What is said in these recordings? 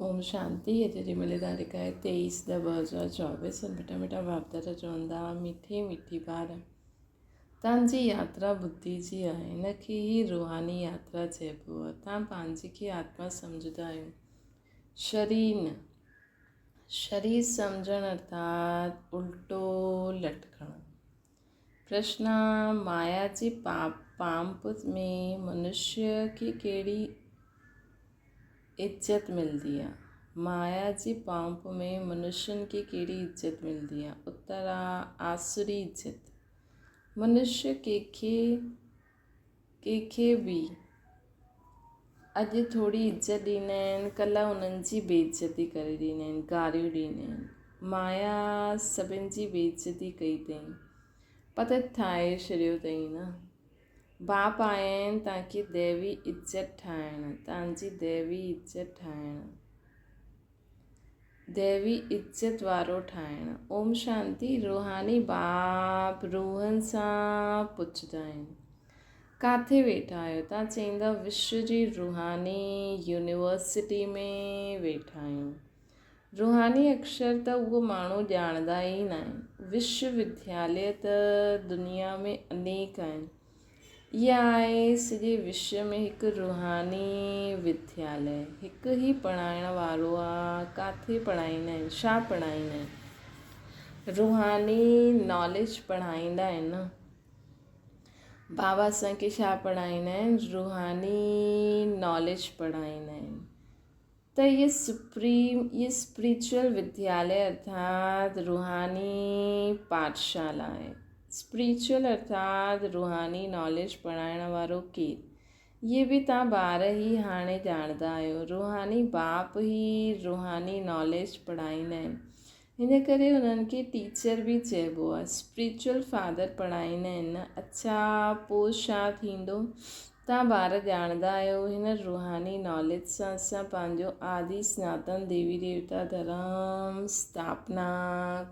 ओम शांति। अॼु जी मिली तारीख़ आहे 23/10/2024। मिठा मिठा बाप-दादा चवंदा मीठी मीठी ॿार, तव्हांजी यात्रा बुद्धि जी आहे, हिनखे ई रूहानी यात्रा चइबो आहे। तव्हां पंहिंजी खे आत्मा सम्झंदा आहियो, शरीर न। शरीर सम्झणु अर्थात उल्टो लटकणु। प्रश्न: माया जी पांप में मनुष्य खे कहिड़ी इज्जत मिलंदी आहे? माया जी पांप में मनुष्यनि खे कहिड़ी इज्जत मिलंदी आहे? उत्तर आहे आसुरी इज्जत। मनुष्य कंहिंखे बि अॼु थोरी इज्जत ॾींदा आहिनि, कल्ह उन्हनि जी बेइज्जती करे ॾींदा आहिनि, गारियूं ॾींदा आहिनि। माया सभिनि जी बेइज्जती कई अथई, पतत ठाहे छॾियो अथई न। बाप आया आहिनि तव्हांखे दैवी इज्जत ठाहिणु, तव्हांजी दैवी इज्जत ठाहिणु, दैवी इज्जत वारो ठाहिणु। ओम शांति। रूहानी बाप रूहनि सां पुछंदा आहिनि, किथे वेठा आहियो? तव्हां चईंदा विश्व जी रूहानी यूनिवर्सिटी में वेठा आहियूं। रूहानी अक्षर त उहो माण्हू ॼाणंदा ई न आहिनि। विश्वविद्यालय त दुनिया में अनेक आहिनि। इहा आहे सॼे विश्व में हिकु रूहानी विद्यालय, हिकु ई पढ़ाइण वारो आहे। किथे पढ़ाईंदा आहिनि? छा पढ़ाईंदा आहिनि? रूहानी नॉलेज पढ़ाईंदा आहिनि न। बाबा असांखे छा पढ़ाईंदा आहिनि? रूहानी नॉलेज पढ़ाईंदा आहिनि। त ये स्पिरिचुअल विद्यालय अर्थात रूहानी पाठशाला आहे। स्पिरिचुअल अर्थात रूहानी नॉलेज पढ़ाइण वारो केरु? इहे बि तव्हां ॿार ई हाणे ॼाणंदा आहियो। रूहानी बाप ई रूहानी नॉलेज पढ़ाईंदा आहिनि, हिन करे उन्हनि खे टीचर बि चइबो आहे। स्पिरिचुअल फादर पढ़ाईंदा आहिनि न। अच्छा, पोइ छा थींदो? तव्हां ॿार ॼाणंदा आहियो, हिन रूहानी नॉलेज सां असां पंहिंजो आदि सनातन देवी देवता धर्म स्थापना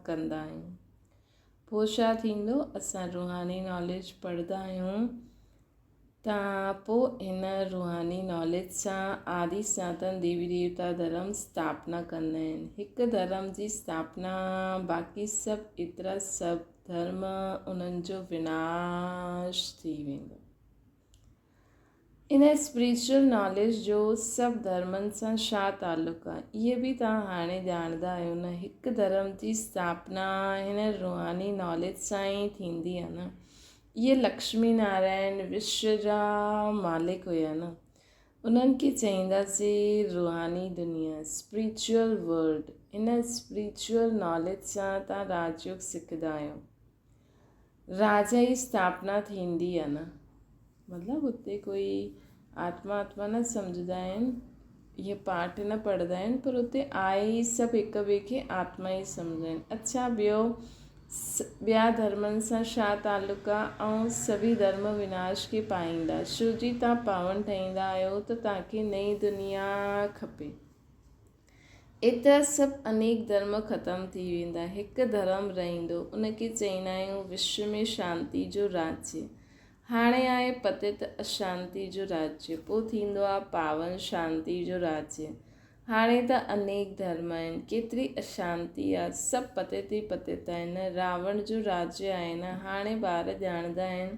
कंदा आहियूं। पोइ छा थींदो? असां रूहानी नॉलेज पढ़ंदा आहियूं त पोइ हिन रूहानी नॉलेज सां आदि सनातन देवी देवता धर्म स्थापना कंदा आहिनि। हिकु धर्म जी स्थापना, बाक़ी सभु एतिरा सभु धर्म उन्हनि जो विनाश थी वेंदो। इन स्पिरिचुअल नॉलेज जो सभु धर्मनि सां छा तालुक़ु आहे? इहे बि तव्हां हाणे ॼाणंदा आहियो न। हिकु धर्म जी स्थापना हिन रूहानी नॉलेज सां ई थींदी आहे न। इहे लक्ष्मी नारायण विश्व जा मालिक हुया न। उन्हनि खे चईंदासीं रूहानी दुनिया, spiritual world. In spiritual knowledge सां तव्हां राजयोग सिखंदा आहियो। राजा जी स्थापना थींदी आहे न। मतिलबु हुते कोई आत्मा न सम्झंदा आहिनि, इहे पाठ न पढ़ंदा आहिनि, पर हुते आहे ई सभु हिक ॿिए खे आत्मा ई सम्झंदा आहिनि। अच्छा, ॿिया धर्मनि सां छा तालुक़ु आहे? ऐं सभी धर्म विनाश खे पाईंदा। शिव जी तव्हां पावन ठहींदा आहियो त तव्हांखे नई दुनिया खपे। एतिरा सभु अनेक धर्म ख़तमु थी वेंदा, हिकु धर्म रहंदो। उनखे चईंदा आहियूं विश्व में शांति जो राज्य। हाणे आहे पतित अशांति जो राज्य, पोइ थींदो आहे पावन शांति जो राज्य। हाणे त अनेक धर्म आहिनि, केतिरी अशांति आहे, सभु पतित आहिनि। रावण जो राज्य आहे न। हाणे ॿार ॼाणंदा आहिनि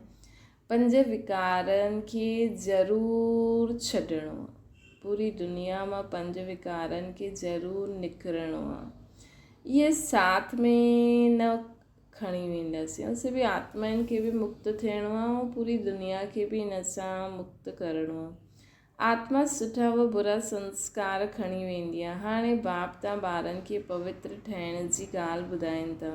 5 विकारनि खे ज़रूरु छॾिणो आहे। पूरी दुनिया मां 5 विकारनि खे ज़रूरु निकिरणो आहे। इहे साथ में न खणी वेंदासीं। ऐं सभई आत्माउनि खे बि मुक्त थियणो आहे ऐं पूरी दुनिया खे बि हिन सां मुक्त करिणो आहे। आत्मा सुठा व बुरा संस्कार खणी वेंदी आहे। हाणे बाप तव्हां ॿारनि खे पवित्र ठहिण जी ॻाल्हि ॿुधाइनि था।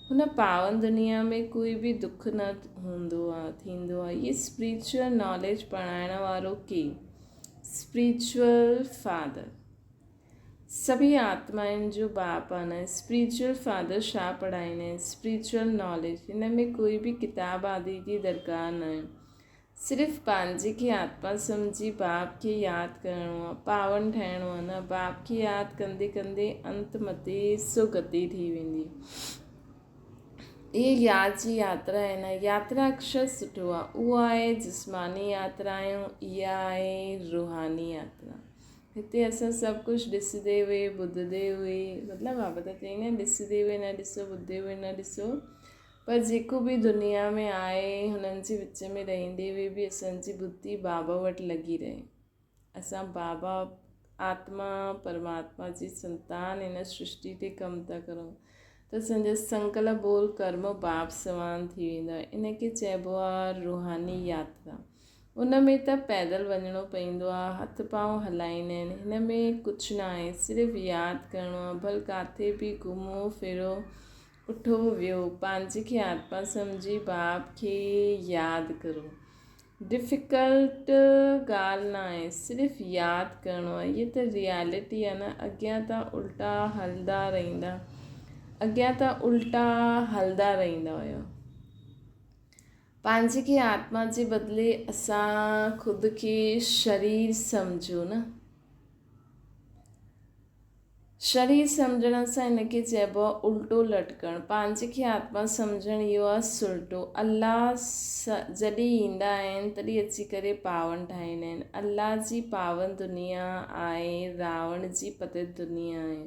हुन पावन दुनिया में कोई बि दुख न हूंदो आहे, थींदो आहे। इहे स्पिरिचुअल नॉलेज पढ़ाइण वारो केरु? Spiritual father. सभी आत्माउनि जो बाप आहे न। स्पिरिचुअल फादर छा पढ़ाईंदा आहिनि? Spiritual knowledge. हिन में कोई बि किताब आदि जी दरकार न आहे। सिर्फ़ु पंहिंजे खे आत्मा सम्झी बाप खे यादि करिणो आहे, पावन ठहिणो आहे न। बाप खे यादि कंदे कंदे अंत मथे सुगति थी वेंदी। इहे यादि जी यात्रा आहे न। यात्रा अक्षर सुठो आहे, उहो आहे जिस्मानी यात्राऊं, इहा आहे रूहानी यात्रा। हिते असां सभु कुझु ॾिसंदे हुए ॿुधंदे हुए, मतिलबु बाबा त चईंदा आहिनि ॾिसंदे हुए न ॾिसो, ॿुधंदे हुए न ॾिसो, पर जेको बि दुनिया में आहे हुननि जे विच में रहंदे हुए बि असांजी बुद्धि बाबा वटि लॻी रहे। असां बाबा आत्मा परमात्मा जी संतान हिन सृष्टि ते कमु था करूं त असांजा संकल्प बोल कर्म बाप समान थी वेंदा। इन खे चइबो आहे रूहानी यात्रा। उन में त पैदल वञिणो पवंदो आहे, हथ पांव हलाईंदा आहिनि, हिन में कुझु न आहे, सिर्फ़ु यादि करिणो आहे। भले किथे बि घुमो फिरो, उठो वियो, पंहिंजे खे आत्मा सम्झी बाप खे यादि करो। डिफ़िकल्ट ॻाल्हि न आहे, सिर्फ़ु यादि करिणो आहे। इहा त रियलिटी आहे न। अॻियां तव्हां उल्टा हलंदा रहंदा हुयो। पंहिंजे खे आत्मा जे बदिले असां ख़ुदि खे शरीर सम्झूं न। शरीर सम्झण सां हिनखे चइबो आहे उल्टो लटकणु। पंहिंजे खे आत्मा सम्झणु इहो आहे सुल्टो। अल्लाह जॾहिं ईंदा आहिनि तॾहिं अची करे पावन ठाहींदा आहिनि। अल्लाह जी पावन दुनिया आहे, रावण जी पतित दुनिया आहे।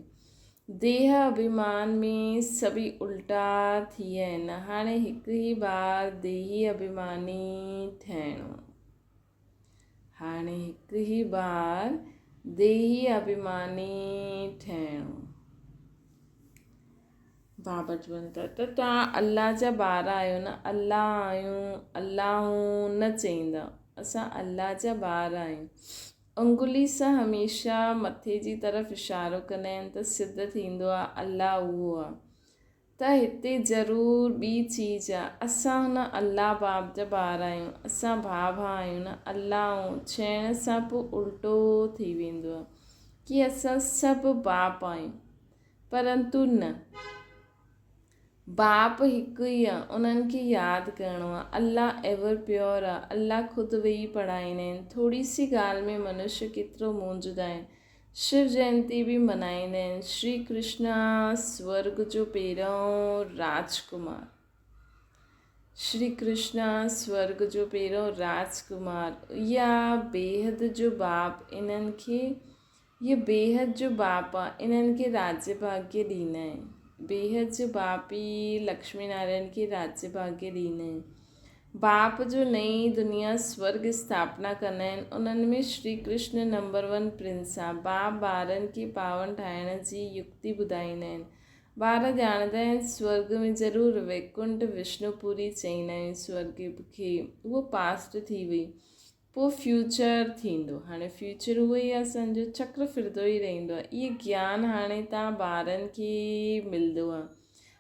देह अभिमान में सभई उल्टा थी विया आहिनि। हाणे हिकु ई बार देही अभिमानी ठहिणो। बाबा चवनि था त तव्हां अल्लाह जा ॿार आहियो न। अल्लाह आहियूं, अल्लाहूं न चईंदा, असां अल्लाह जा ॿार आहियूं। उंगली सां हमेशह मथे जी तरफ़ इशारो कंदा आहिनि त सिद्ध थींदो आहे अल्लाह उहो आहे। त हिते ज़रूरु ॿी चीज़ आहे, असां हुन अल्लाह बाप जा ॿार आहियूं, असां भाउ आहियूं न। अल्लाह चइण सां पोइ उल्टो थी वेंदो आहे कि असां सभु बाप आहियूं, परंतु न, बाप हिकु ई आहे, उन्हनि खे यादि करिणो आहे। अल्लाह एवर प्योर आहे। अल्लाह ख़ुदि वेही पढ़ाईंदा आहिनि। थोरी सी ॻाल्हि में मनुष्य केतिरो मूंझंदा आहिनि। शिव जयंती बि मल्हाईंदा आहिनि। श्री कृष्ण स्वर्ग जो पहिरियों राजकुमार, या बेहद जो बाप, इन्हनि खे राज्य भाग्य ॾींदा आहिनि। बेहद जो बाप ई लक्ष्मी नारायण खे राज्य भाग्य ॾींदा आहिनि। बाप जो नई दुनिया स्वर्ग स्थापना कंदा आहिनि। उन्हनि में श्री कृष्ण नंबर 1 प्रिंस आहे। बाप ॿारनि खे पावन ठाहिण जी युक्ति ॿुधाईंदा आहिनि। ॿार ॼाणंदा आहिनि स्वर्ग में ज़रूरु वैकुंठ विष्णुपुरी चईंदा आहियूं स्वर्ग खे, उहो पास्ट थी वई, पोइ फ्यूचर थींदो। हाणे फ्यूचर उहो ई आहे, असांजो चक्र फिरंदो ई रहंदो आहे। इहे ज्ञान हाणे तव्हां ॿारनि खे मिलंदो आहे।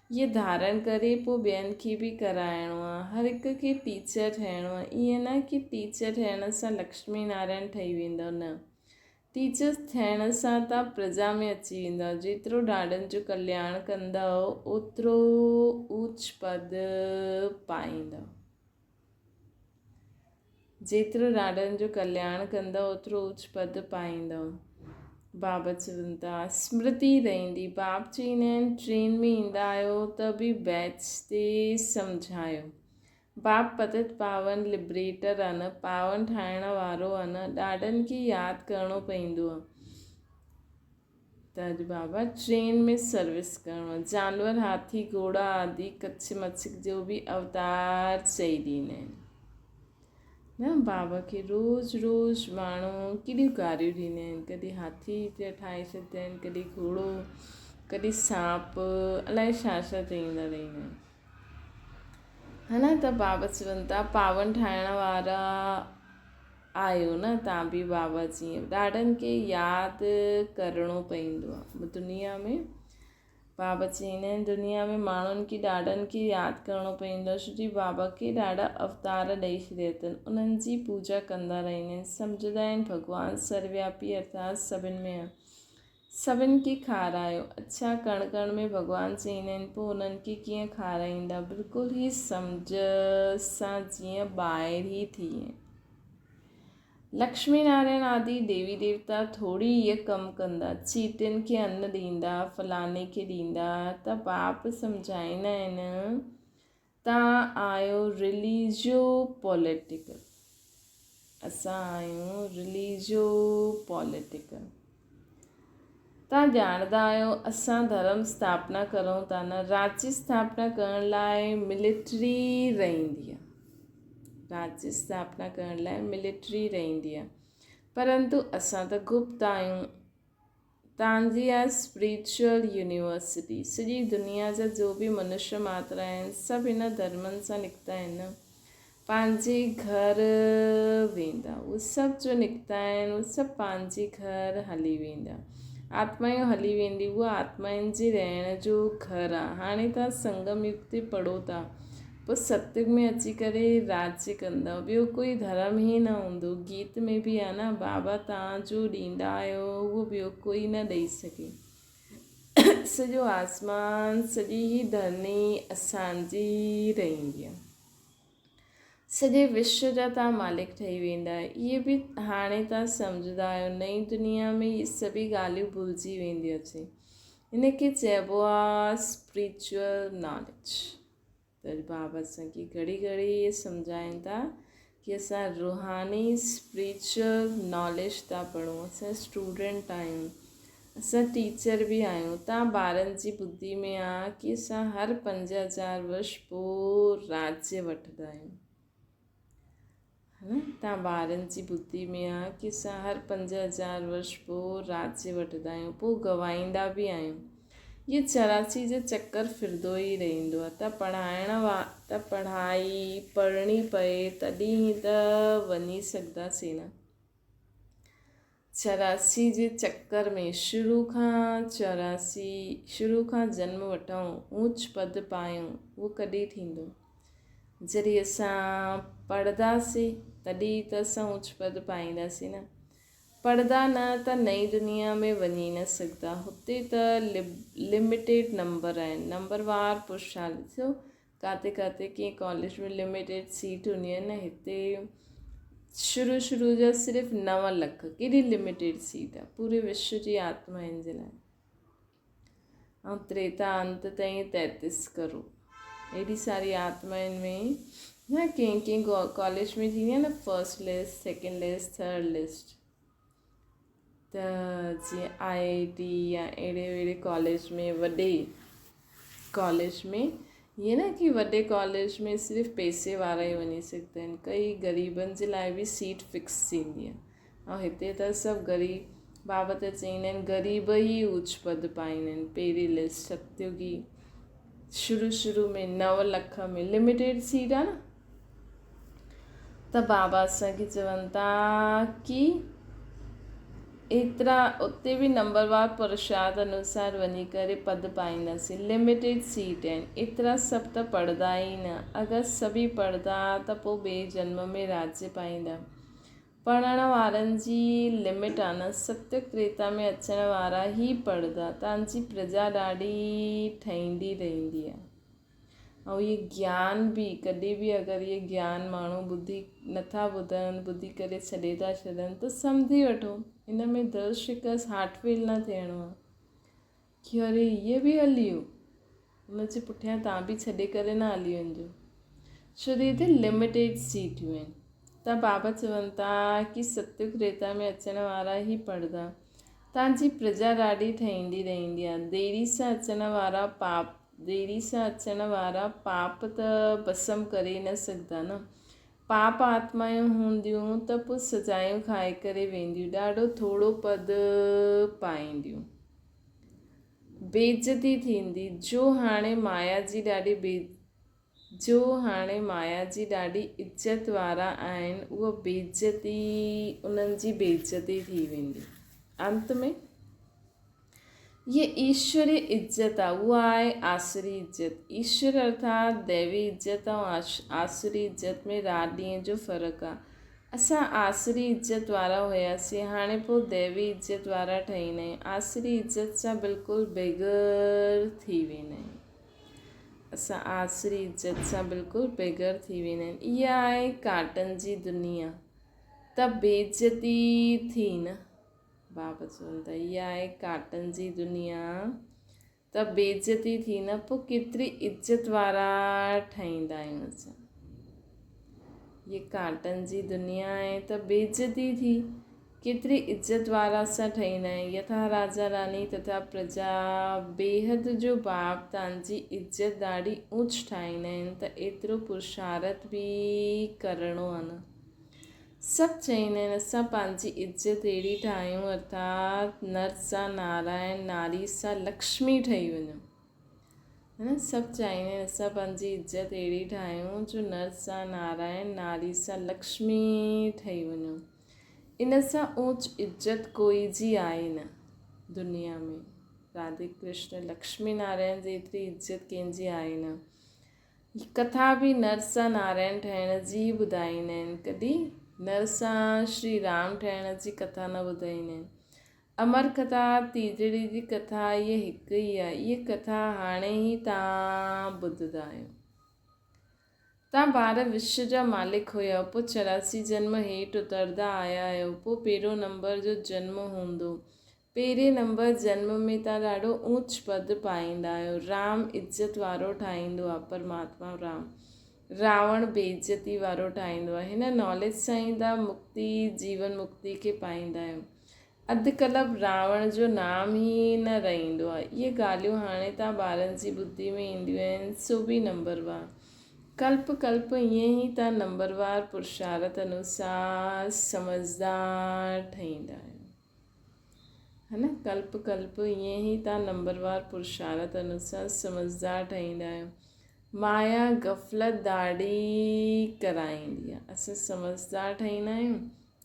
इहे धारण करे पोइ ॿियनि खे बि कराइणो आहे। हर हिक खे टीचर ठहिणो आहे। ईअं न कि टीचर ठहिण सां लक्ष्मी नारायण ठही वेंदो, न। टीचर थियण सां तव्हां प्रजा में अची वेंदव। जेतिरो ॾाॾनि जो कल्याण कंदव ओतिरो ऊच पद पाईंदव। बाबा चवनि था स्मृति रहंदी। बाप चईंदा आहिनि ट्रेन में ईंदा आहियो त बि बैच ते सम्झायो। बाप पतित पावन लिबरेटर आहे न, पावन ठाहिण वारो आहे न। ॾाॾनि खे यादि करिणो पवंदो आहे। त अॼु बाबा ट्रेन में सर्विस करिणो आहे। जानवर हाथी घोड़ा आदि कच्छ मच्छ जो बि अवतार चई ॾींदा आहिनि न। बाबा खे रोज़ु माण्हू केॾियूं गारियूं ॾींदा आहिनि। कॾहिं हाथी ते ठाहे छॾींदा आहिनि, कॾहिं घोड़ो, कॾहिं सांप, अलाए छा चईंदा रहंदा आहिनि, है न। त बाबा चवनि था पावन ठाहिण वारा आहियो न तव्हां बि बाबा जीअं। ॾाॾनि खे यादि करिणो पवंदो आहे। दुनिया में बाबा चईंदा आहिनि दुनिया में माण्हुनि खे ॾाॾनि खे यादि करिणो पवंदो आहे। श्री बाबा खे ॾाढा अवतार ॾेई छॾिया अथनि। उन्हनि जी पूजा कंदा रहंदा आहिनि। सम्झंदा आहिनि भॻवानु सर्वव्यापी अर्थात सभिनि में आहे। सभिनि खे खारायो। अच्छा कण कण में भॻवानु चईंदा आहिनि, पोइ उन्हनि खे कीअं खाराईंदा। बिल्कुलु ई सम्झ सां जीअं ॿाहिरि ई थिए। लक्ष्मी नारायण आदि देवी देवता थोरी इहे कमु कंदा, चीटियुनि खे अन्न ॾींदा, फलाने खे ॾींदा। त बाप सम्झाईंदा आहिनि तव्हां आहियो रिलीजियो पॉलिटिकल, असां आहियूं रिलीजियो पॉलिटिकल। तव्हां ॼाणंदा आहियो असां धर्म स्थापना करूं था न, राज्य स्थापना करण लाइ मिलिट्री रहंदी आहे। राज्य स्थापना करण लाइ मिलिट्री रहंदी आहे, परंतु असां त गुप्त आहियूं। तव्हांजी आहे स्पिरिचुअल यूनिवर्सिटी। सॼी दुनिया जा जो बि मनुष्य मात्र आहिनि सभु हिन धर्मनि सां निकिता आहिनि। पंहिंजे घर वेंदा, उहे सभु जो निकिता आहिनि उहे सभु पंहिंजे घर हली वेंदा। आत्मायूं हली वेंदी, उहा आत्माउनि जे रहण जो घर आहे। हाणे तव्हां संगम युग ते पढ़ो था, पोइ सतयुग में अची करे राज्य कंदा, ॿियो कोई धर्म ई न हूंदो। गीत में बि आहे न, बाबा तव्हां जो ॾींदा आहियो उहो ॿियो कोई न ॾेई सघे। सॼो आसमान सॼी ही धरनी असांजी रहंदी आहे। सॼे विश्व जा तव्हां मालिक ठही वेंदा। इहे बि हाणे तव्हां सम्झंदा आहियो। नई दुनिया में इहे सभई ॻाल्हियूं भुलिजी वेंदियूं अचे। इनखे चइबो आहे स्पिरिचुअल नॉलेज। त बाबा असांखे घड़ी घड़ी इहे सम्झाइनि था कि असां रूहानी स्पिरिचुअल नॉलेज था पढ़ूं। असां स्टूडेंट आहियूं, असां टीचर बि आहियूं। तव्हां ॿारनि जी ॿुधी में आहे कि असां हर 5000 वर्ष पोइ राज्य वठंदा आहियूं। तव्हां ॿारनि जी ॿुधी में आहे कि असां हर 5000 वर्ष पोइ राज्य वठंदा आहियूं, पोइ गवाईंदा बि आहियूं। ये 84 जो चक्कर फिरंदो ई रहंदो आहे। त पढ़ाई पढ़णी पए तॾहिं त वञी सघंदासीं न। 84 जे चक्कर में शुरू खां जन्म वठूं, ऊच पद पायूं, उहो कॾहिं थींदो? जॾहिं असां पढ़ंदासीं तॾहिं त असां ऊच पद पाईंदासीं न। पढ़ंदा न त नई दुनिया में वञी न सघंदा। हुते त लिमिटेड नंबर आहिनि, नंबरवार पुरुषार्थ। ॾिसो किथे किथे कंहिं कॉलेज में लिमिटेड सीट हूंदी आहे न, हिते शुरू जा सिर्फ़ु 9 लख। केॾी लिमिटेड सीट आहे पूरे विश्व जी आत्माउनि जे लाइ। ऐं त्रेता अंत ताईं 33 करोड़। एॾी सारी आत्माउनि में न कंहिं कॉलेज में थींदी आहे न first list, second list, third list. त जीअं IIT या अहिड़े कॉलेज में, वॾे कॉलेज में ईअं न कि वॾे कॉलेज में सिर्फ़ु पैसे वारा ई वञी सघंदा आहिनि। कई ग़रीबनि जे लाइ बि सीट फिक्स थींदी आहे। ऐं हिते त सभु ग़रीब, बाबा त चईंदा आहिनि ग़रीब ई ऊच पद पाईंदा आहिनि। पहिरीं लिस्ट सतयुगी शुरू में 9 लख में लिमिटेड सीट आहे न। त बाबा असांखे चवनि था कि एतिरा उते बि नंबरवार पुरुषार्थ अनुसार वञी करे पद पाईंदासीं। लिमिटेड सीट आहिनि। एतिरा सभु त पढ़ंदा ई न। अगरि सभी पढ़ंदा त पोइ ॿिए जन्म में राज्य पाईंदा। पढ़ण वारनि जी लिमिट आहे न। सतयुग त्रेता में अचण वारा ई पढ़ंदा। तव्हांजी प्रजा ॾाढी ठहींदी रहंदी आहे। ऐं इहे ज्ञान बि कॾहिं बि अगरि इहे ज्ञान माण्हू नथा ॿुधनि, ॿुधी करे छॾे था छॾनि त सम्झी वठो इन में दिलि शिकस्त हार्ट फेल न थियणो आहे कि अरे इहे बि हली वियो, हुनजे पुठियां तव्हां बि छॾे करे न हली वञिजो। छो त हिते लिमिटेड सीटियूं आहिनि। त बाबा चवनि था कि सतयुग त्रेता में अचण वारा ई पढ़ंदा। तव्हांजी प्रजा ॾाढी ठहींदी रहंदी आहे। देरी सां अचण वारा पाप त भस्म करे न सघंदा न। पाप आत्मायूं हूंदियूं त पोइ सजायूं खाई करे वेंदियूं, ॾाढो थोरो पद पाईंदियूं। बेइज्जती थींदी। जो हाणे माया जी ॾाढी इज़त वारा आहिनि, उहा उन्हनि जी बेइज्जती थी वेंदी। अंत में ये ईश्वरी इज़त आहे, उहा आहे आसुरी इज़त। ईश्वर अर्थात दैवी इज़त ऐं आसुरी इज़त में राति ॾींहं जो फ़र्क़ु आहे। असां आसुरी इज़त वारा हुयासीं, हाणे पोइ दैवी इज़त वारा ठहींदा आहियूं। आसुरी इज़त सां बिल्कुलु बेग़र थी वेंदा आहियूं। असां आसुरी इज़त सां बिल्कुलु बेग़र थी वेंदा आहियूं। इहा आहे कांटनि जी दुनिया। त बेइज्जती थी न। बाबा चवनि था इहा आहे कांटनि जी दुनिया। त बेइज्जती थी न, पोइ केतिरी इज़त वारा ठहींदा आहियूं असां। ये कांटनि जी दुनिया आहे त बेइज्जती थी। केतिरी इज़त वारा असां ठहींदा आहियूं। यथा राजा रानी तथा प्रजा बेहद जो बाप तव्हांजी इज़त ॾाढी ऊच ठाहींदा आहिनि त एतिरो पुरुषार्थ बि करिणो आहे न। सभु चईंदा आहिनि असां पंहिंजी इज़त अहिड़ी ठाहियूं अर्थात नर सां नारायण नारी सां लक्ष्मी ठही वञूं। है न, सभु चाहींदा आहिनि असां पंहिंजी इज़त अहिड़ी ठाहियूं जो नर सां नारायण नारी सां लक्ष्मी ठही वञूं। इन सां ऊच इज़त कोई जी आहे न दुनिया में। राधे कृष्ण लक्ष्मी नारायण जेतिरी इज़त कंहिंजी आहे न। कथा बि नर सां नारायण ठहिण जी ॿुधाईंदा आहिनि, कॾहिं नर सां श्री राम ठहिण जी कथा न ॿुधाईंदा आहिनि। अमर कथा तीजड़ी जी कथा इहा हिकु ई आहे। इहा कथा हाणे ई तव्हां ॿुधंदा आहियो। तव्हां ॿार विश्व जा मालिक हुया, पोइ 84 जन्म हेठि उतरंदा आया आहियो, पोइ पहिरियों नंबर जो जन्म हूंदो। पहिरें नंबर जन्म में तव्हां ॾाढो ऊच पद पाईंदा आहियो। राम इज़त वारो ठाहींदो आहे, परमात्मा राम। रावण बेइज़ती वारो ठाहींदो आहे। हिन नॉलेज सां ई तव्हां मुक्ति जीवन मुक्ति खे पाईंदा आहियो। अधकल्प रावण जो नाम ई न रहंदो आहे। इहे ॻाल्हियूं हाणे तव्हां ॿारनि जी ॿुधी में ईंदियूं आहिनि, सो बि नंबरवार कल्प कल्प ईअं ई तव्हां नंबरवार पुरुषार्थ अनुसार समझदार ठहींदा आहियो। है न, कल्प कल्प ईअं ई तव्हां नंबरवार पुरुषार्थ अनुसार समझदार ठहींदा आहियो। माया गफ़लत ॾाढी कराईंदी आहे। असां समझदार ठहींदा आहियूं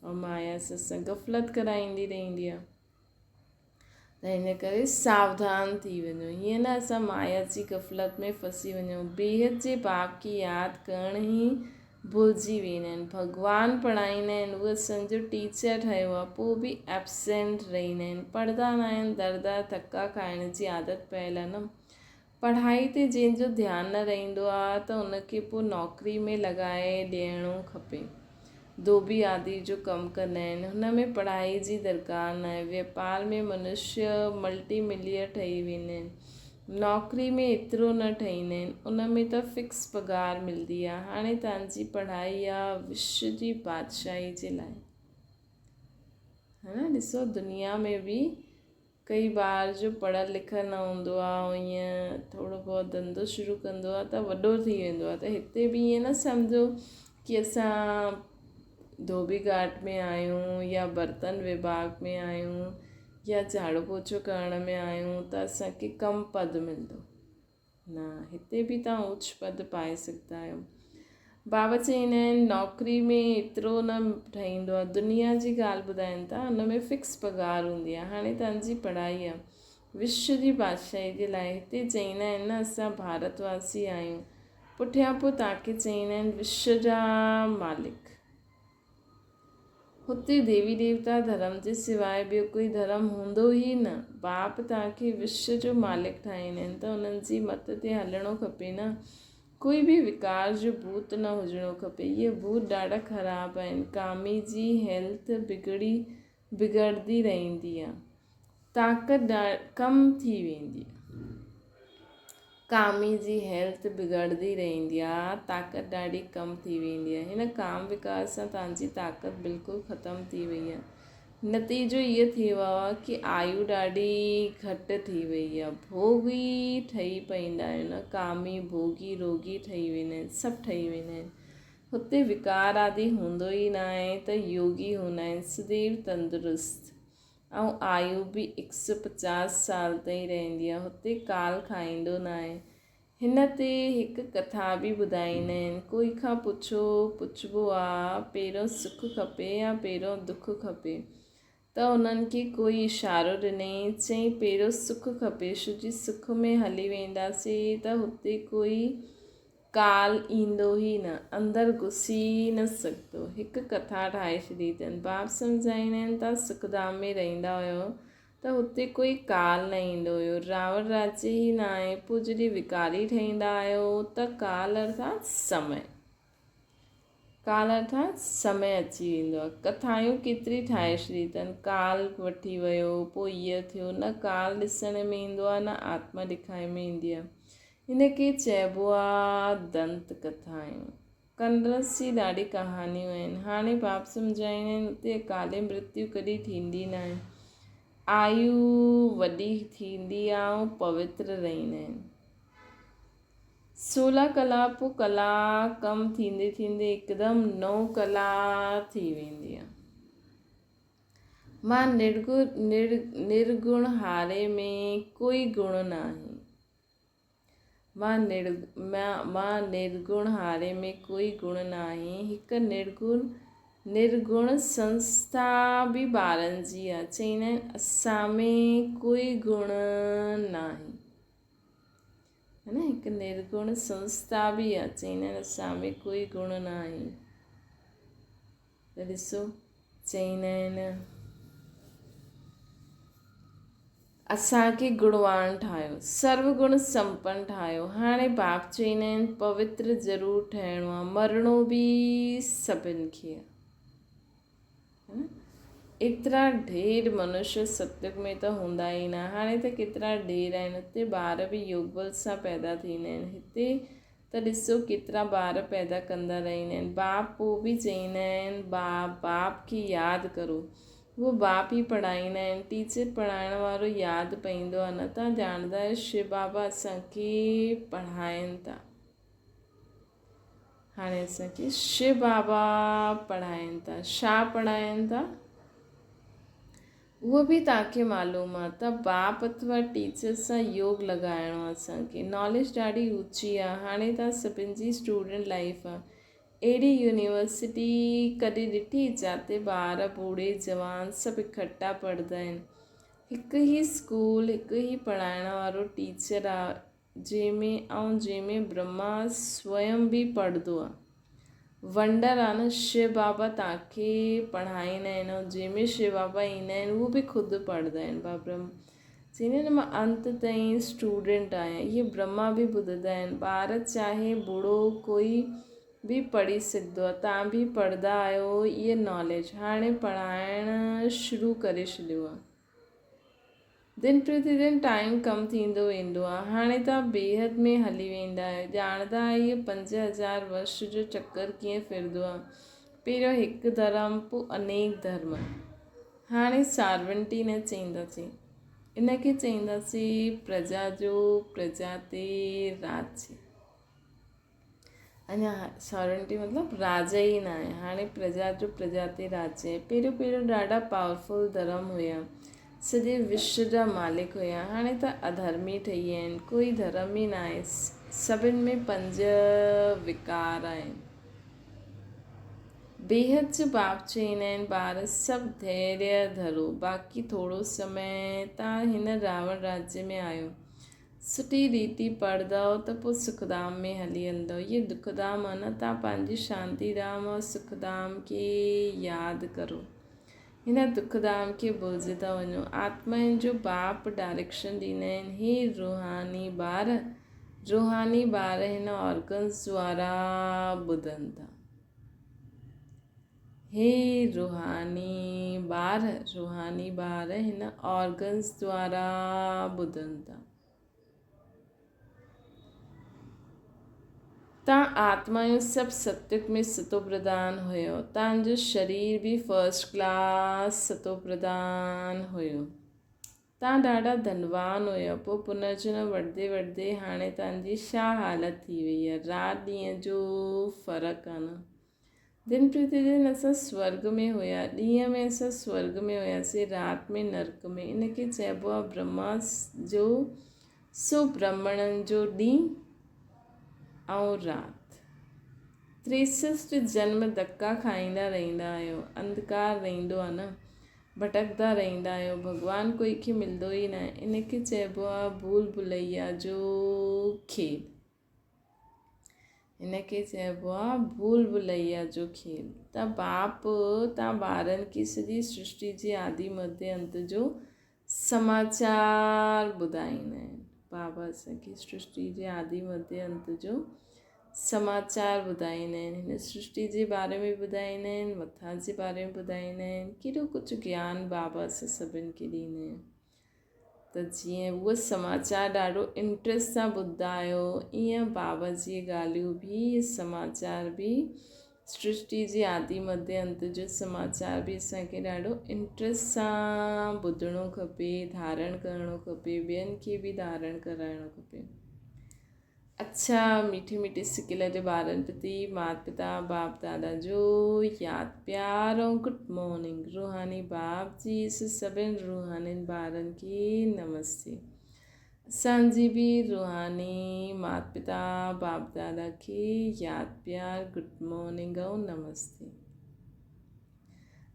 और माया सां गफ़लत कराईंदी रहंदी आहे। त हिन करे सावधान थी वञो, हीअं न असां माया जी गफ़लत में फसी वञूं। बेहद जे बाप की यादि करण ई भुलिजी वेंदा आहिनि। भॻवानु पढ़ाईंदा आहिनि, उहो असांजो टीचर ठहियो आहे, पोइ बि एब्सेंट रहंदा आहिनि, पढ़ंदा न आहिनि, दर दर धका खाइण जी आदत पयल आहे न। पढ़ाई ते जंहिंजो ध्यानु न रहंदो आहे त उनखे पोइ नौकरी में लॻाए ॾियणो खपे। धोबी आदि जो कमु कंदा आहिनि, हुन में पढ़ाई जी दरकार न आहे। वापार में मनुष्य मल्टी मिलियर ठही वेंदा आहिनि, नौकरी में एतिरो न ठहींदा आहिनि, उन में त फिक्स पघार मिलंदी आहे। हाणे तव्हांजी पढ़ाई आहे विश्व जी बादशाही जे लाइ, है न। ॾिसो दुनिया में बि कई बार जो पढ़ियलु लिखियलु न हूंदो आहे, ईअं थोरो बहुत धंधो शुरू कंदो आहे त वॾो थी वेंदो आहे। त हिते बि ईअं न सम्झो कि असां धोबी घाट में आहियूं या बर्तन विभाग में आहियूं या झाड़ू पोछो करण में आहियूं त असांखे कम पद मिलंदो न। हिते बि तव्हां ऊच पद पाए सघंदा आहियो। बाबा चईंदा आहिनि नौकरी में एतिरो न ठहींदो आहे। दुनिया जी ॻाल्हि ॿुधाइनि था, हुन में फिक्स पघार हूंदी आहे। हाणे तव्हांजी पढ़ाई आहे विश्व जी बादशाही जे लाइ। हिते चईंदा आहिनि न असां भारतवासी आहियूं, पुठियां पोइ तव्हांखे चईंदा आहिनि विश्व जा मालिक। हुते देवी देवता धर्म जे सवाइ ॿियो कोई धर्म हूंदो ई न। बाप तव्हांखे विश्व जो मालिक ठाहींदा आहिनि त उन्हनि जी मत ते हलणो खपे न। कोई बि विकार जो भूत न हुजिणो खपे। इहे भूत ॾाढा ख़राबु आहिनि। कामी जी हेल्थ बिगड़ंदी रहंदी आहे, ताक़त कम थी वेंदी आहे। कामी जी हेल्थ बिगड़ंदी रहंदी आहे, ताक़त ॾाढी कम थी वेंदी आहे। हिन काम विकार सां तव्हांजी ताक़त बिल्कुलु ख़तमु थी वई आहे। नतीजो इहो थियो आहे कि आयु ॾाढी घटि थी वई आहे। भोगी ठही पवंदा आहियूं न, कामी भोगी रोगी ठही वेंदा आहिनि, सभु ठही वेंदा आहिनि। हुते विकार आदि हूंदो ई न आहे त योगी हूंदा आहिनि, सदैव तंदुरुस्त। ऐं आयु बि 150 साल ताईं रहंदी आहे। हुते काल खाईंदो न आहे। हिन ते हिकु कथा बि ॿुधाईंदा आहिनि। कोई खां पुछिबो आहे पहिरियों सुखु खपे या पहिरियों दुखु खपे, त उन्हनि खे कोई इशारो ॾिनई, चई पहिरियों सुखु खपे, छो जी सुख में हली वेंदासीं त हुते कोई काल ईंदो ई न, अंदरि घुसी न सघंदो। हिकु कथा ठाहे छॾी अथनि। बाप सम्झाईंदा आहिनि तव्हां सुखधाम में रहंदा हुयो त हुते कोई काल न ईंदो हुयो, रावण राज्य ई न आहे। पोइ जॾहिं विकारी ठहींदा आहियो त काल अर्थात समय अची वेंदो आहे। कथायूं केतिरी ठाहे छॾी अथनि। काल वठी वियो, पोइ इहो थियो। न काल ॾिसण में ईंदो आहे न आत्मा ॾेखारे में ईंदी आहे। हिन खे चइबो आहे दंत कथायूं। कंदरस जी ॾाढी कहानियूं आहिनि। हाणे बाप सम्झाईंदा आहिनि उते अकाले मृत्यु कॾहिं थींदी न आहे, आयु वॾी थींदी आहे ऐं पवित्र रहंदा आहिनि। 16 कला पोइ कला कमु थींदे थींदे हिकदमि 9 कला थी वेंदी आहे। मां निर्गुण हारे में कोई गुण न आहे। मां निर्गुण हारे में कोई गुण न आहे। हिकु निर्गुण संस्था बि ॿारनि जी आहे। चईंदा आहिनि असां में कोई गुण न आहे, है न। हिकु निर्गुण संस्था बि आहे, चईंदा आहिनि असां में कोई गुण न आहे। त ॾिसो चईंदा आहिनि असांखे गुणवान ठाहियो, सर्वगुण संपन्न ठाहियो। हाणे बाप चईंदा आहिनि पवित्र ज़रूरु ठहिणो आहे, मरणो बि सभिनि खे आहे, है न। एतिरा ढेर मनुष्य सतयुग में त हूंदा ई न। हाणे त केतिरा ढेर आहिनि। हुते ॿार बि योग बल सां पैदा थींदा आहिनि। हिते त ॾिसो केतिरा ॿार पैदा कंदा रहंदा आहिनि। बाप पोइ बि चईंदा आहिनि बाप खे यादि करो। उहो बाप ई पढ़ाईंदा आहिनि। टीचर पढ़ाइण वारो यादि पवंदो आहे न। तव्हां ॼाणंदा आहियो शिव बाबा असांखे पढ़ाइनि था। हाणे असांखे शिव बाबा पढ़ाइनि था। छा पढ़ाइनि था उहो बि तव्हांखे मालूम आहे। त बाप अथवा टीचर सां योग लॻाइणो आहे असांखे। नॉलेज ॾाढी ऊची आहे। हाणे तव्हां सभिनि जी स्टूडेंट लाइफ आहे। अहिड़ी यूनिवर्सिटी कॾहिं ॾिठी जिते ॿार बूढ़े जवान सभु इकठा पढ़ंदा आहिनि। हिकु ई स्कूल, हिकु ई पढ़ाइण वारो टीचर आहे जंहिंमें ब्रह्मा स्वयं बि पढ़ंदो आहे। वंडर आहे न। शिव बाबा तव्हांखे पढ़ाईंदा आहिनि ऐं जंहिंमें शिव बाबा ईंदा आहिनि उहो बि ख़ुदि पढ़ंदा आहिनि। ब्रह्मा चईंदा आहिनि मां अंत ताईं स्टूडेंट आहियां। इहे ब्रह्मा बि ॿुधंदा आहिनि। ॿार चाहे बूढ़ो कोई बि पढ़ी सघंदो आहे। तव्हां बि पढ़ंदा आहियो इहे नॉलेज। हाणे पढ़ाइणु शुरू करे छॾियो आहे। दिन प्रतिदिन टाइम कम थींदो वेंदो आहे। हाणे तव्हां बेहद में हली वेंदा आहियो। ॼाणंदा आहियो 5000 वर्ष जो चक्कर कीअं फिरंदो आहे। पहिरियों हिकु धर्म पोइ अनेक धर्म। हाणे सार्वंटी न चईंदासीं, इनखे चईंदासीं प्रजा जो प्रजा ते राज्य। अञा सॉवरेंटी मतिलबु राजा ई न आहे। हाणे प्रजा जो प्रजा ते राज्य आहे। पहिरियों ॾाढा पावरफुल धर्म हुया, सॼे विश्व जा मालिक हुया। हाणे त अधर्मी ठही विया आहिनि। कोई धर्म ई न आहे। सभिनि में 5 विकार आहिनि। बेहद जो बाप चईंदा आहिनि ॿार सभु धैर्य धरो। बाक़ी थोरो समय तव्हां हिन रावण राज्य में आहियो। सुठी रीति पढ़ंदव त पोइ सुखधाम में हली हलंदव। इहे दुखधाम आहे न। तव्हां पंहिंजी शांतिधाम और सुखधाम खे यादि करो। हिन दुखधाम खे भुलिजंदा वञो। आत्माउनि जो बाप डायरेक्शन ॾींदा आहिनि। हे रूहानी ॿार हिन ऑर्गन्स द्वारा ॿुधनि था। हे रूहानी ॿार हिन ऑर्गन्स द्वारा ॿुधनि था। तव्हां आत्माऊं सभु सतयुग में सतो प्रधान हुयो। तव्हांजो शरीर बि फर्स्ट क्लास सतो प्रधान हुयो। तव्हां ॾाढा धनवान हुयो। पोइ पुनर्जन्म वठंदे हाणे तव्हांजी छा हालति थी वई आहे। राति ॾींहं जो फ़र्क़ु आहे न। दिन प्रतिदिन असां स्वर्ग में हुया। ॾींहं में असां स्वर्ग में हुयासीं, राति में नर्क में। इनखे चइबो आहे ब्रह्मा जो सुब्रह्मण्यन जो ॾींहुं ऐं राति। 63 जन्म धक्का खाईंदा रहंदा आहियो। अंधकार रहंदो आहे न। भटकदा रहंदा आहियो। भॻवानु कोई खे मिलंदो ई न आहे। इनखे चइबो आहे भूल भुलैया जो खेल। इनखे चइबो आहे भूल भुलैया जो खेल। त बाप तव्हां ॿारनि खे सॼी सृष्टि जे आदि मध्य अंत जो समाचार ॿुधाईंदा आहिनि। बाबा असांखे सृष्टि जे आदि मध्य अंत जो समाचार ॿुधाईंदा आहिनि। हिन सृष्टि जे बारे में ॿुधाईंदा आहिनि, मथां जे बारे में ॿुधाईंदा आहिनि। केॾो कुझु ज्ञान बाबा असां सभिनि खे ॾींदा आहिनि। त जीअं उहो समाचार ॾाढो इंट्रस्ट सां ॿुधंदा आहियो, ईअं बाबा जी ॻाल्हियूं बि, समाचार बि, सृष्टि जी आदि मध्य अंत जो समाचार बि असांखे ॾाढो इंट्रस्ट सां ॿुधणो खपे, धारण करणो खपे, ॿियनि खे बि धारण कराइणो खपे। अच्छा मीठी मीठी सिकिल जे ॿारनि प्रति माता पिता बाप दादा जो यादि प्यार ऐं गुड मॉर्निंग। रूहानी बाप जी सभिनि रूहानी ॿारनि खे नमस्ते। असांजी बि रूहानी माता पिता बाप दादा खे यादि प्यार गुड मॉर्निंग ऐं नमस्ते।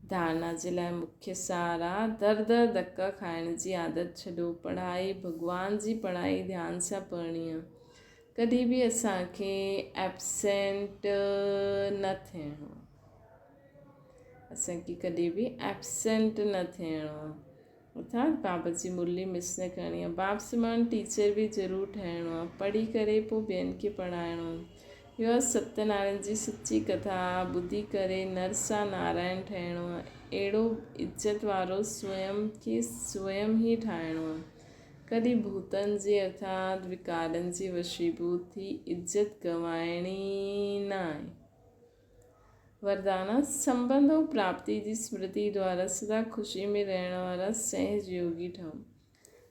धारणा जे लाइ मुख्य सार आहे दर दर धक्का खाइण जी आदत छॾो। पढ़ाई भॻवान जी पढ़ाई ध्यान सां पढ़णी आहे। कॾहिं बि असांखे एब्सेंट न थियणो आहे, असांखे कॾहिं बि एब्सेंट न थियणो आहे, अर्थात बाबा जी मुरली मिस न करणी आहे। बाप समान टीचर बि ज़रूरु ठहिणो आहे, पढ़ी करे पोइ ॿियनि खे पढ़ाइणो आहे। इहो सत्यनारायण जी सची कथा ॿुधी करे नर सां नारायण ठहिणो आहे। अहिड़ो इज़त वारो स्वयं खे स्वयं ई ठाहिणो आहे। कॾहिं भूतनि जे अर्थात विकारनि जी वशीभूत थी इज़त गवाइणी न आहे। वरदान संबंध ऐं प्राप्ति जी स्मृति द्वारा सदा ख़ुशी में रहण वारा सहज योगी ठहूं।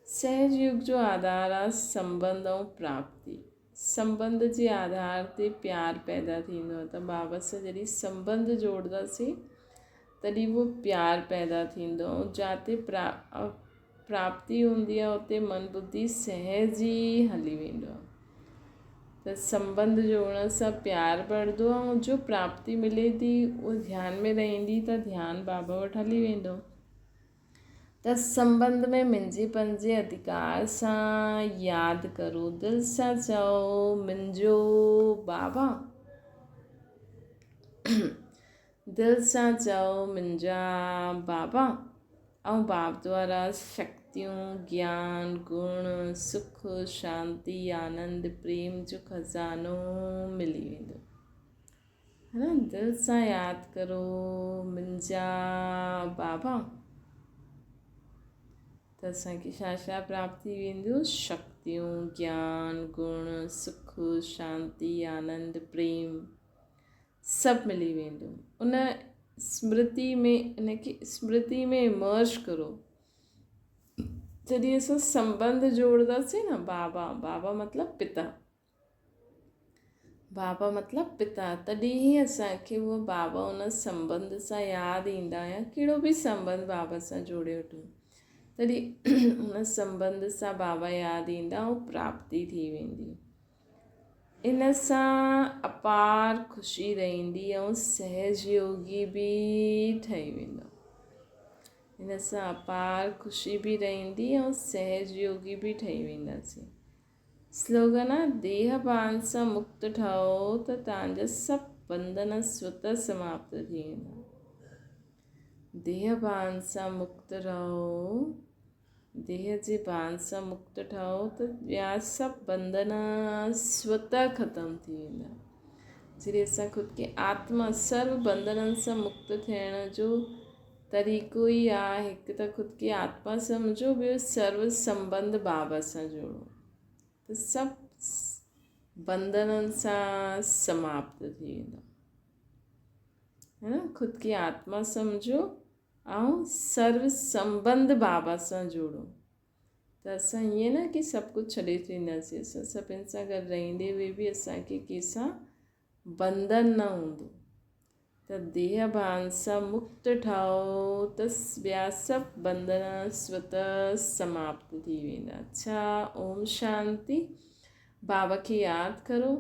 सहज युग जो आधार आहे संबंध ऐं प्राप्ति। संबंध जे आधार ते प्यार पैदा थींदो आहे। त बाबा सां जॾहिं संबंध जोड़ंदासीं तॾहिं उहो प्यार पैदा थींदो। ऐं जिते प्राप्ति हूंदी आहे उते मन बुद्धि सहज ई हली वेंदो आहे। त संबंध जोड़ण सां प्यार बढ़ंदो आहे। ऐं जो प्राप्ति मिले थी उहो ध्यान में रहंदी त ध्यानु बाबा वटि हली वेंदो। त संबंध में मुंहिंजेपन जे अधिकार सां यादि करो, दिलि सां चओ मुंहिंजो बाबा, दिलि सां चओ मुंहिंजा बाबा। ऐं बाप द्वारा शक्तियूं ज्ञान गुण सुख शांति आनंद प्रेम जो खज़ानो मिली वेंदो है न। दिलि सां यादि करो मुंहिंजा बाबा, त असांखे छा छा प्राप्त थी वेंदियूं? शक्तियूं ज्ञान गुण सुख शांति आनंद प्रेम सभु मिली वेंदो। उन स्मृति में इनखे स्मृति में इमर्ज करो। जॾहिं असां संबंध जोड़ंदासीं न, बाबा, बाबा मतिलबु पिता, बाबा मतिलबु पिता, तॾहिं ई असांखे उहो बाबा उन संबंध सां यादि ईंदा। या कहिड़ो बि संबंध बाबा सां जोड़े वठो तॾहिं उन संबंध सां बाबा यादि ईंदा ऐं प्राप्ति थी वेंदी। इन सां अपार ख़ुशी रहंदी ऐं सहज योगी बि ठही वेंदो। इन सां अपार ख़ुशी बि रहंदी ऐं सहज योगी बि ठही वेंदासीं। स्लोगन आहे देह भान सां मुक्त ठहो त तव्हांजा सभु बंधन स्वतः समाप्त थी वेंदा। देह भान सां मुक्त रहो, देह जे भान सां मुक्त ठहो त ॿिया सभु बंधन स्वतः ख़तमु थी वेंदा। जॾहिं असां ख़ुदि खे आत्मा सर्व बंधननि सां मुक्त थियण जो तरीक़ो ई आहे। हिकु त ख़ुदि खे आत्मा सम्झो, ॿियो सर्व संबंध बाबा सां जोड़ो त सभु बंधननि सां समाप्त थी वेंदा है न। ख़ुदि खे आत्मा सम्झो ऐं सर्व संबंध बाबा सां जोड़ो त असां हीअं न कि सभु कुझु छॾे छॾींदासीं। असां सभिनि सां गॾु रहंदे हुए बि असांखे कंहिंसां बंधन न हूंदो। त देह भान सां मुक्त ठहो त ॿिया सभु बंधन स्वतः समाप्त थी वेंदा। अच्छा ओम शांति। बाबा खे यादि करो,